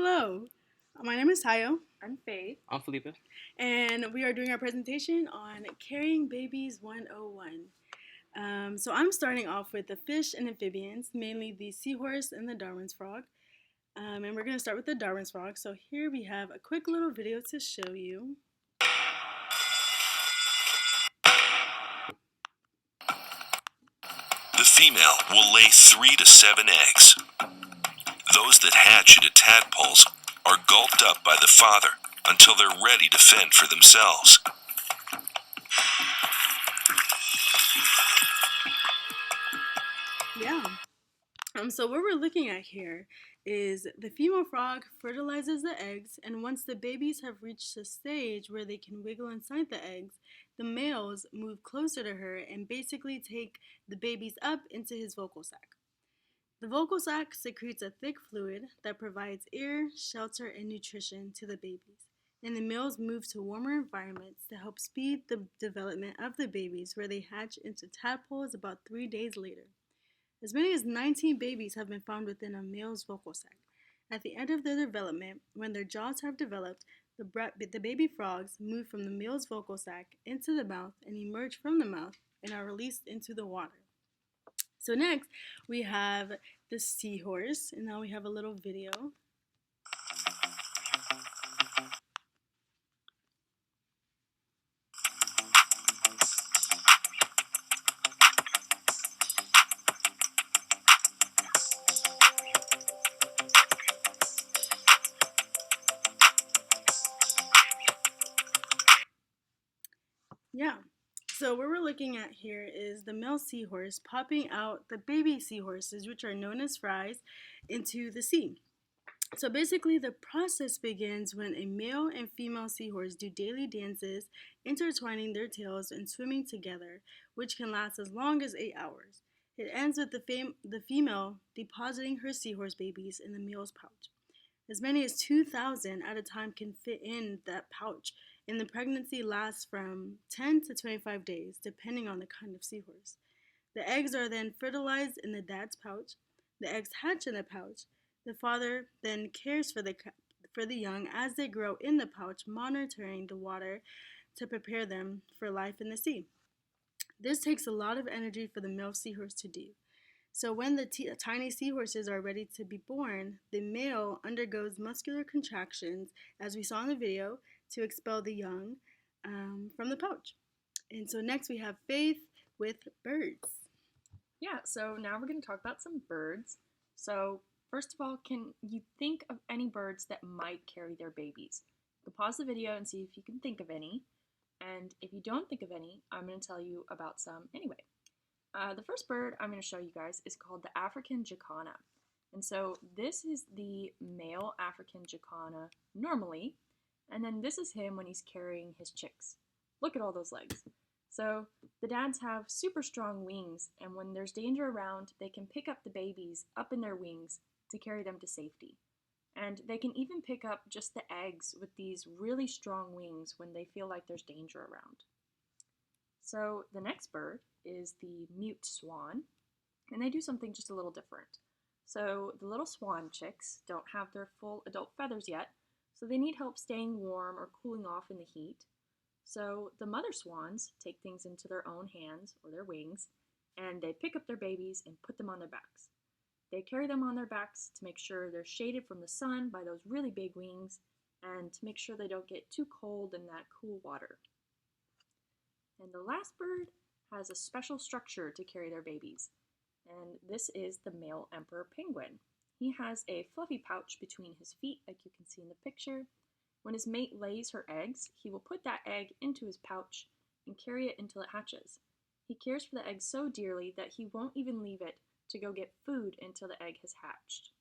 Hello, my name is Tayo, I'm Faith. I'm Felipe. and we are doing our presentation on Carrying Babies 101. So I'm starting off with the fish and amphibians, mainly the seahorse and the Darwin's frog. And we're going to start with the Darwin's frog. So here we have a quick little video to show you. The female will lay 3 to 7 eggs. Those that hatch into tadpoles are gulped up by the father until they're ready to fend for themselves. Yeah. So what we're looking at here is the female frog fertilizes the eggs, and once the babies have reached a stage where they can wiggle inside the eggs, the males move closer to her and basically take the babies up into his vocal sac. The vocal sac secretes a thick fluid that provides air, shelter, and nutrition to the babies, and the males move to warmer environments to help speed the development of the babies, where they hatch into tadpoles about 3 days later. As many as 19 babies have been found within a male's vocal sac. At the end of their development, when their jaws have developed, the baby frogs move from the male's vocal sac into the mouth and emerge from the mouth and are released into the water. So next, we have the seahorse, and now we have a little video. Yeah. So what we're looking at here is the male seahorse popping out the baby seahorses, which are known as fries, into the sea. So basically, the process begins when a male and female seahorse do daily dances, intertwining their tails and swimming together, which can last as long as 8 hours. It ends with the female depositing her seahorse babies in the male's pouch. As many as 2,000 at a time can fit in that pouch, and the pregnancy lasts from 10 to 25 days, depending on the kind of seahorse. The eggs are then fertilized in the dad's pouch. The eggs hatch in the pouch. The father then cares for the young as they grow in the pouch, monitoring the water to prepare them for life in the sea. This takes a lot of energy for the male seahorse to do. So when the tiny seahorses are ready to be born, the male undergoes muscular contractions, as we saw in the video, to expel the young from the pouch. And so next we have Faith with birds. Yeah, so now we're going to talk about some birds. So first of all, can you think of any birds that might carry their babies? You can pause the video and see if you can think of any. And if you don't think of any, I'm going to tell you about some anyway. The first bird I'm going to show you guys is called the African jacana. And so this is the male African jacana normally, and then this is him when he's carrying his chicks. Look at all those legs. So the dads have super strong wings, and when there's danger around, they can pick up the babies up in their wings to carry them to safety. And they can even pick up just the eggs with these really strong wings when they feel like there's danger around. So the next bird is the mute swan, and they do something just a little different. So the little swan chicks don't have their full adult feathers yet, so they need help staying warm or cooling off in the heat. So the mother swans take things into their own hands or their wings, and they pick up their babies and put them on their backs. They carry them on their backs to make sure they're shaded from the sun by those really big wings, and to make sure they don't get too cold in that cool water. And the last bird has a special structure to carry their babies, and this is the male emperor penguin. He has a fluffy pouch between his feet, like you can see in the picture. When his mate lays her eggs, he will put that egg into his pouch and carry it until it hatches. He cares for the egg so dearly that he won't even leave it to go get food until the egg has hatched.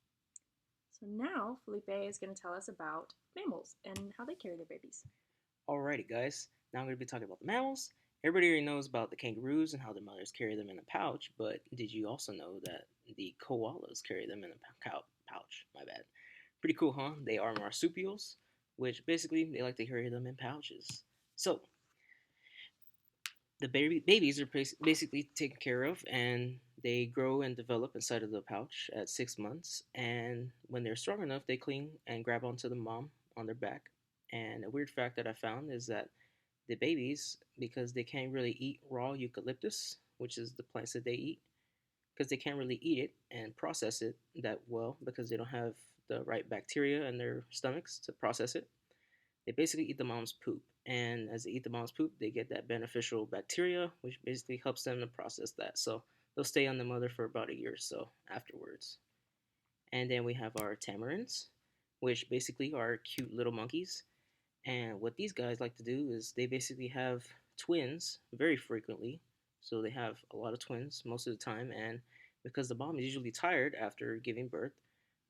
So now Felipe is going to tell us about mammals and how they carry their babies. Alrighty, guys. Now I'm going to be talking about the mammals. Everybody already knows about the kangaroos and how their mothers carry them in a pouch, but did you also know that the koalas carry them in a pouch? My bad. Pretty cool, huh? They are marsupials, which basically they like to carry them in pouches. So the babies are basically taken care of, and They grow and develop inside of the pouch at 6 months, and when they're strong enough, they cling and grab onto the mom on their back. And a weird fact that I found is that the babies, because they can't really eat raw eucalyptus, which is the plants that they eat, because they can't really eat it and process it that well because they don't have the right bacteria in their stomachs to process it. They basically eat the mom's poop. And as they eat the mom's poop, they get that beneficial bacteria, which basically helps them to process that. So they'll stay on the mother for about a year or so afterwards. And then we have our tamarins, which basically are cute little monkeys. And what these guys like to do is they basically have twins very frequently. So they have a lot of twins most of the time. And because the mom is usually tired after giving birth,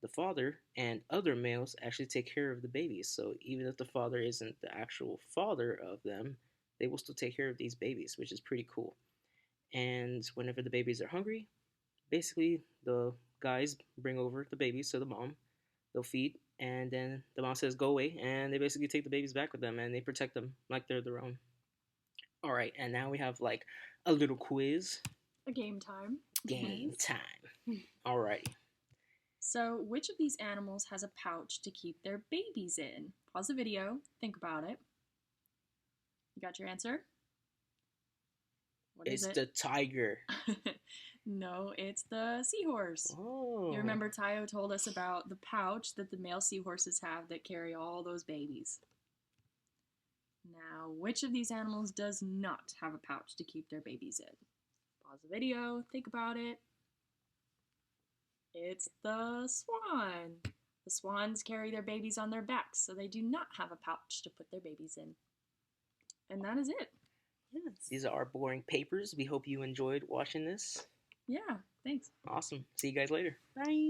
the father and other males actually take care of the babies. So even if the father isn't the actual father of them, they will still take care of these babies, which is pretty cool. And whenever the babies are hungry, basically the guys bring over the babies to the mom. They'll feed, and then the mom says go away, and they basically take the babies back with them, and they protect them like they're their own. All right, and now we have like a little quiz. A game time. Game time. All right. So, which of these animals has a pouch to keep their babies in? Pause the video, think about it. You got your answer? What is It's it? the tiger. No, it's the seahorse. Oh. You remember Tayo told us about the pouch that the male seahorses have that carry all those babies. Now, which of these animals does not have a pouch to keep their babies in? Pause the video, think about it. It's the swan. The swans carry their babies on their backs, so they do not have a pouch to put their babies in. And that is it. Yes. These are our boring papers. We hope you enjoyed watching this. Yeah, thanks. Awesome. See you guys later. Bye.